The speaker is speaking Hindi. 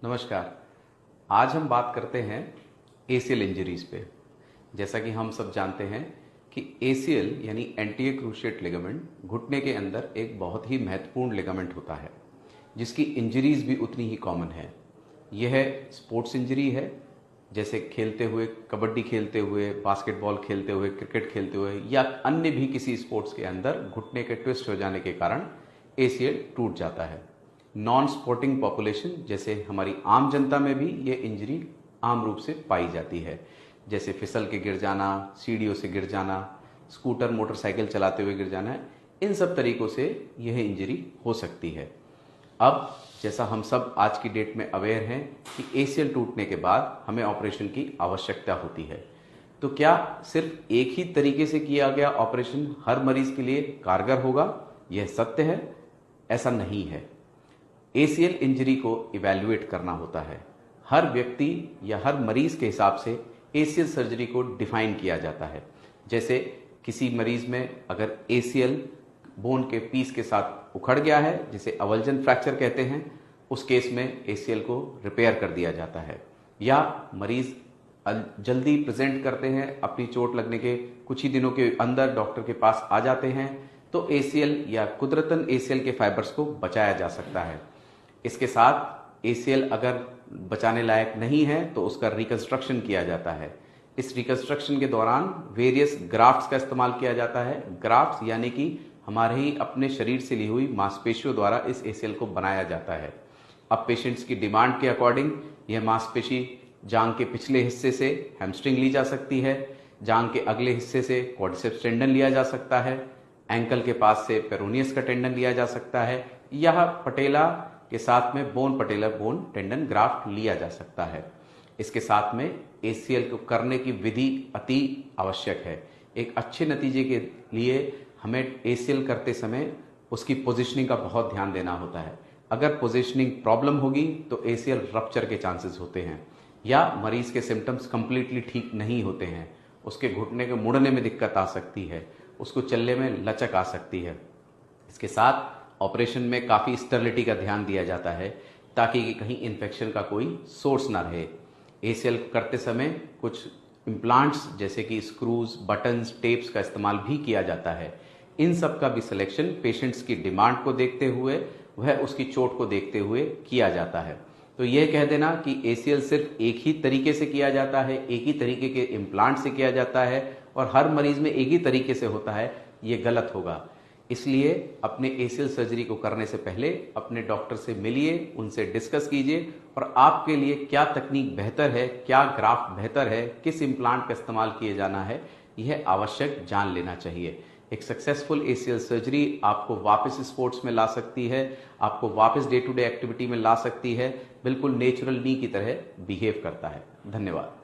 नमस्कार। आज हम बात करते हैं एसीएल इंजरीज पे। जैसा कि हम सब जानते हैं कि एसीएल यानी एंटीरियर क्रूशिएट लिगामेंट घुटने के अंदर एक बहुत ही महत्वपूर्ण लिगामेंट होता है, जिसकी इंजरीज भी उतनी ही कॉमन है। यह स्पोर्ट्स इंजरी है, जैसे खेलते हुए, कबड्डी खेलते हुए, बास्केटबॉल खेलते हुए, क्रिकेट खेलते हुए या अन्य भी किसी स्पोर्ट्स के अंदर घुटने के ट्विस्ट हो जाने के कारण एसीएल टूट जाता है। नॉन स्पोर्टिंग पॉपुलेशन जैसे हमारी आम जनता में भी ये इंजरी आम रूप से पाई जाती है, जैसे फिसल के गिर जाना, सीढ़ियों से गिर जाना, स्कूटर मोटरसाइकिल चलाते हुए गिर जाना, इन सब तरीकों से यह इंजरी हो सकती है। अब जैसा हम सब आज की डेट में अवेयर हैं कि एसीएल टूटने के बाद हमें ऑपरेशन की आवश्यकता होती है, तो क्या सिर्फ एक ही तरीके से किया गया ऑपरेशन हर मरीज के लिए कारगर होगा? यह सत्य है? ऐसा नहीं है। एसीएल इंजरी को इवैल्यूएट करना होता है। हर व्यक्ति या हर मरीज के हिसाब से एसीएल सर्जरी को डिफाइन किया जाता है। जैसे किसी मरीज में अगर एसीएल बोन के पीस के साथ उखड़ गया है, जिसे अवल्जन फ्रैक्चर कहते हैं, उस केस में एसीएल को रिपेयर कर दिया जाता है। या मरीज जल्दी प्रेजेंट करते हैं, अपनी चोट लगने के कुछ ही दिनों के अंदर डॉक्टर के पास आ जाते हैं, तो एसीएल या कुदरतन एसीएल के फाइबर्स को बचाया जा सकता है। इसके साथ एसीएल अगर बचाने लायक नहीं है तो उसका रिकंस्ट्रक्शन किया जाता है। इस रिकंस्ट्रक्शन के दौरान वेरियस ग्राफ्ट्स का इस्तेमाल किया जाता है। ग्राफ्ट्स यानी कि हमारे ही अपने शरीर से ली हुई मांसपेशियों द्वारा इस एसीएल को बनाया जाता है। अब पेशेंट्स की डिमांड के अकॉर्डिंग यह मांसपेशी जांघ के पिछले हिस्से से हैमस्ट्रिंग ली जा सकती है, जांघ के अगले हिस्से से क्वाड्रिसेप्स टेंडन लिया जा सकता है, एंकल के पास से पेरोनियस का टेंडन लिया जा सकता है, यह पटेला के साथ में bone patellar bone tendon graft लिया जा सकता है। इसके साथ में एसीएल को करने की विधि अति आवश्यक है। एक अच्छे नतीजे के लिए हमें एसीएल करते समय उसकी पोजीशनिंग का बहुत ध्यान देना होता है। अगर पोजीशनिंग प्रॉब्लम होगी तो एसीएल रप्चर के चांसेस होते हैं, या मरीज के सिम्टम्स कंप्लीटली ठीक नहीं होते हैं, उसके घुटने के मुड़ने में दिक्कत आ सकती है, उसको चलने में लचक आ सकती है। इसके साथ ऑपरेशन में काफ़ी स्टेरिलिटी का ध्यान दिया जाता है, ताकि कहीं इन्फेक्शन का कोई सोर्स ना रहे। एसीएल करते समय कुछ इम्प्लांट्स जैसे कि स्क्रूज, बटन्स, टेप्स का इस्तेमाल भी किया जाता है। इन सब का भी सिलेक्शन पेशेंट्स की डिमांड को देखते हुए, वह उसकी चोट को देखते हुए किया जाता है। तो यह कह देना कि एसीएल सिर्फ एक ही तरीके से किया जाता है, एक ही तरीके के इम्प्लांट से किया जाता है और हर मरीज में एक ही तरीके से होता है, ये गलत होगा। इसलिए अपने एसीएल सर्जरी को करने से पहले अपने डॉक्टर से मिलिए, उनसे डिस्कस कीजिए और आपके लिए क्या तकनीक बेहतर है, क्या ग्राफ्ट बेहतर है, किस इम्प्लांट का इस्तेमाल किए जाना है, यह आवश्यक जान लेना चाहिए। एक सक्सेसफुल एसीएल सर्जरी आपको वापस स्पोर्ट्स में ला सकती है, आपको वापस डे टू डे एक्टिविटी में ला सकती है, बिल्कुल नेचुरल नी की तरह बिहेव करता है। धन्यवाद।